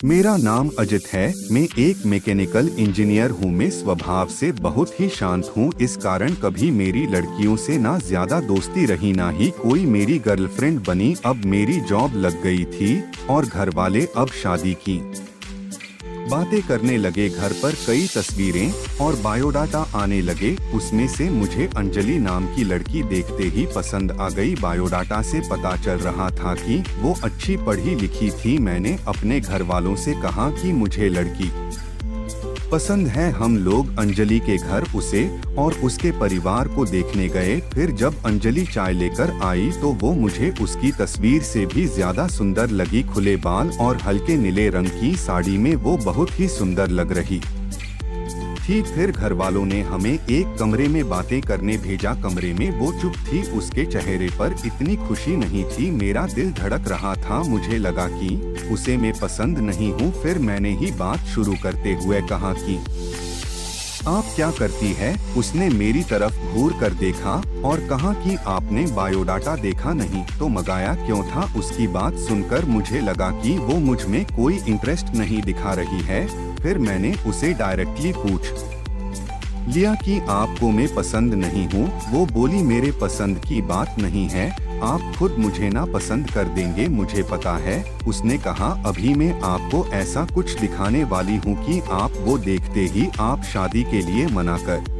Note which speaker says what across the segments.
Speaker 1: मेरा नाम अजित है। मैं एक मैकेनिकल इंजीनियर हूँ। मैं स्वभाव से बहुत ही शांत हूँ। इस कारण कभी मेरी लड़कियों से ना ज्यादा दोस्ती रही, ना ही कोई मेरी गर्लफ्रेंड बनी। अब मेरी जॉब लग गई थी और घर वाले अब शादी की बातें करने लगे। घर पर कई तस्वीरें और बायोडाटा आने लगे। उसमें से मुझे अंजलि नाम की लड़की देखते ही पसंद आ गई। बायोडाटा से पता चल रहा था कि वो अच्छी पढ़ी लिखी थी। मैंने अपने घर वालों से कहा कि मुझे लड़की पसंद है। हम लोग अंजलि के घर उसे और उसके परिवार को देखने गए। फिर जब अंजलि चाय लेकर आई तो वो मुझे उसकी तस्वीर से भी ज्यादा सुंदर लगी। खुले बाल और हल्के नीले रंग की साड़ी में वो बहुत ही सुंदर लग रही थी। फिर घर वालों ने हमें एक कमरे में बातें करने भेजा। कमरे में वो चुप थी। उसके चेहरे पर इतनी खुशी नहीं थी। मेरा दिल धड़क रहा था। मुझे लगा कि उसे मैं पसंद नहीं हूँ। फिर मैंने ही बात शुरू करते हुए कहा कि आप क्या करती है। उसने मेरी तरफ घूर कर देखा और कहा कि आपने बायोडाटा देखा नहीं तो मंगाया क्यों था। उसकी बात सुनकर मुझे लगा कि वो मुझ में कोई इंटरेस्ट नहीं दिखा रही है। फिर मैंने उसे डायरेक्टली पूछ लिया कि आपको मैं पसंद नहीं हूँ। वो बोली मेरे पसंद की बात नहीं है, आप खुद मुझे ना पसंद कर देंगे, मुझे पता है। उसने कहा अभी मैं आपको ऐसा कुछ दिखाने वाली हूँ कि आप वो देखते ही आप शादी के लिए मना कर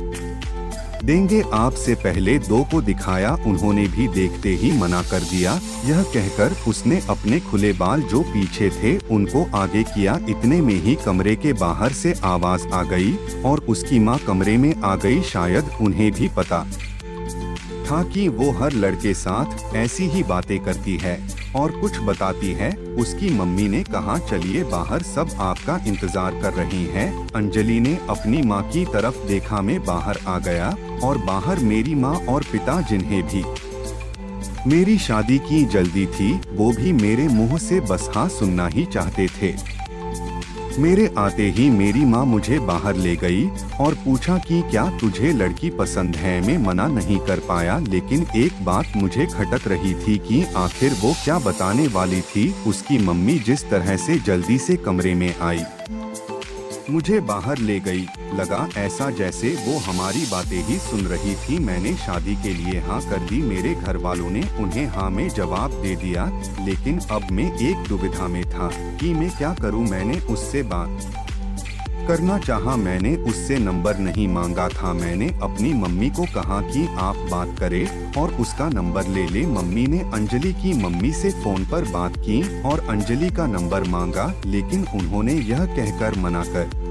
Speaker 1: देंगे। आपसे पहले दो को दिखाया, उन्होंने भी देखते ही मना कर दिया। यह कहकर उसने अपने खुले बाल जो पीछे थे उनको आगे किया। इतने में ही कमरे के बाहर से आवाज आ गई और उसकी माँ कमरे में आ गई। शायद उन्हें भी पता था कि वो हर लड़के साथ ऐसी ही बातें करती है और कुछ बताती है। उसकी मम्मी ने कहा चलिए बाहर, सब आपका इंतजार कर रही हैं। अंजलि ने अपनी माँ की तरफ देखा। मैं बाहर आ गया और बाहर मेरी माँ और पिता, जिन्हें भी मेरी शादी की जल्दी थी, वो भी मेरे मुंह से बस हाँ सुनना ही चाहते थे। मेरे आते ही मेरी माँ मुझे बाहर ले गई और पूछा कि क्या तुझे लड़की पसंद है। मैं मना नहीं कर पाया, लेकिन एक बात मुझे खटक रही थी कि आखिर वो क्या बताने वाली थी। उसकी मम्मी जिस तरह से जल्दी से कमरे में आई, मुझे बाहर ले गई, लगा ऐसा जैसे वो हमारी बातें ही सुन रही थी। मैंने शादी के लिए हाँ कर दी। मेरे घर वालों ने उन्हें हाँ में जवाब दे दिया, लेकिन अब मैं एक दुविधा में था कि मैं क्या करूं। मैंने उससे बात करना चाहा, मैंने उससे नंबर नहीं मांगा था। मैंने अपनी मम्मी को कहा कि आप बात करें और उसका नंबर ले ले। मम्मी ने अंजलि की मम्मी से फोन पर बात की और अंजलि का नंबर मांगा, लेकिन उन्होंने यह कहकर मना कर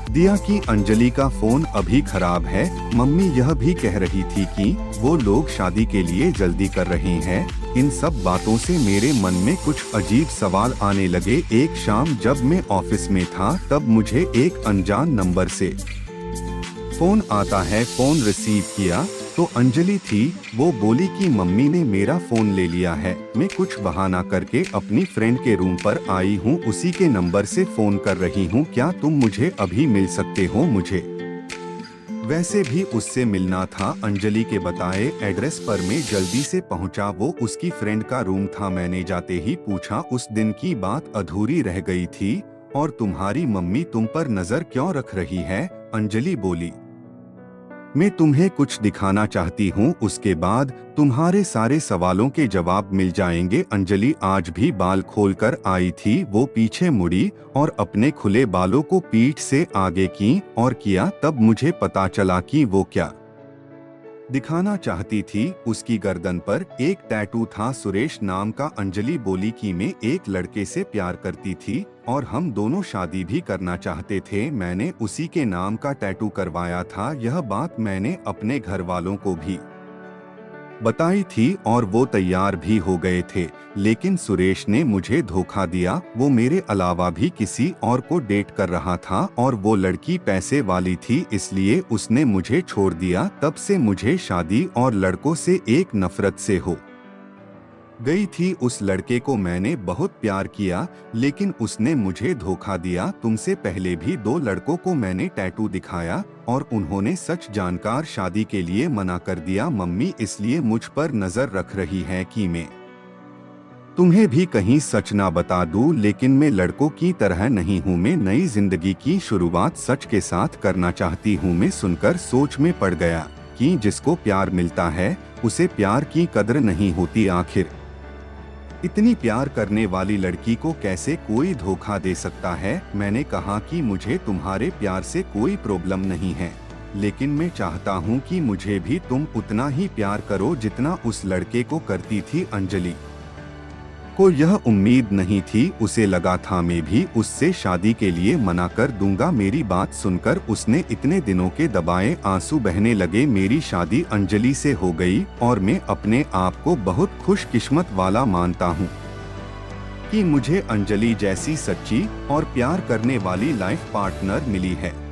Speaker 1: दिया कि अंजलि का फोन अभी खराब है। मम्मी यह भी कह रही थी कि वो लोग शादी के लिए जल्दी कर रहे हैं। इन सब बातों से मेरे मन में कुछ अजीब सवाल आने लगे। एक शाम जब मैं ऑफिस में था तब मुझे एक अनजान नंबर से फोन आता है। फोन रिसीव किया तो अंजलि थी। वो बोली कि मम्मी ने मेरा फोन ले लिया है। मैं कुछ बहाना करके अपनी फ्रेंड के रूम पर आई हूँ, उसी के नंबर से फोन कर रही हूँ। क्या तुम मुझे अभी मिल सकते हो? मुझे वैसे भी उससे मिलना था। अंजलि के बताए एड्रेस पर मैं जल्दी से पहुंचा। वो उसकी फ्रेंड का रूम था। मैंने जाते ही पूछा उस दिन की बात अधूरी रह गई थी और तुम्हारी मम्मी तुम पर नजर क्यों रख रही है? अंजलि बोली मैं तुम्हें कुछ दिखाना चाहती हूँ, उसके बाद तुम्हारे सारे सवालों के जवाब मिल जाएंगे। अंजलि आज भी बाल खोलकर आई थी। वो पीछे मुड़ी और अपने खुले बालों को पीठ से आगे की और किया। तब मुझे पता चला कि वो क्या दिखाना चाहती थी। उसकी गर्दन पर एक टैटू था, सुरेश नाम का। अंजलि बोली कि मैं एक लड़के से प्यार करती थी और हम दोनों शादी भी करना चाहते थे। मैंने उसी के नाम का टैटू करवाया था। यह बात मैंने अपने घर वालों को भी बताई थी और वो तैयार भी हो गए थे, लेकिन सुरेश ने मुझे धोखा दिया। वो मेरे अलावा भी किसी और को डेट कर रहा था और वो लड़की पैसे वाली थी, इसलिए उसने मुझे छोड़ दिया। तब से मुझे शादी और लड़कों से एक नफरत से हो गई थी। उस लड़के को मैंने बहुत प्यार किया, लेकिन उसने मुझे धोखा दिया। तुमसे पहले भी दो लड़कों को मैंने टैटू दिखाया और उन्होंने सच जानकर शादी के लिए मना कर दिया। मम्मी इसलिए मुझ पर नजर रख रही है कि मैं तुम्हें भी कहीं सच ना बता दूं, लेकिन मैं लड़कों की तरह नहीं हूँ। मैं नई जिंदगी की शुरुआत सच के साथ करना चाहती हूँ। मैं सुनकर सोच में पड़ गया कि जिसको प्यार मिलता है उसे प्यार की कदर नहीं होती। आखिर इतनी प्यार करने वाली लड़की को कैसे कोई धोखा दे सकता है। मैंने कहा कि मुझे तुम्हारे प्यार से कोई प्रॉब्लम नहीं है, लेकिन मैं चाहता हूँ कि मुझे भी तुम उतना ही प्यार करो जितना उस लड़के को करती थी। अंजलि को यह उम्मीद नहीं थी। उसे लगा था मैं भी उससे शादी के लिए मना कर दूंगा। मेरी बात सुनकर उसने इतने दिनों के दबाए आंसू बहने लगे। मेरी शादी अंजलि से हो गई और मैं अपने आप को बहुत खुशकिस्मत वाला मानता हूँ कि मुझे अंजलि जैसी सच्ची और प्यार करने वाली लाइफ पार्टनर मिली है।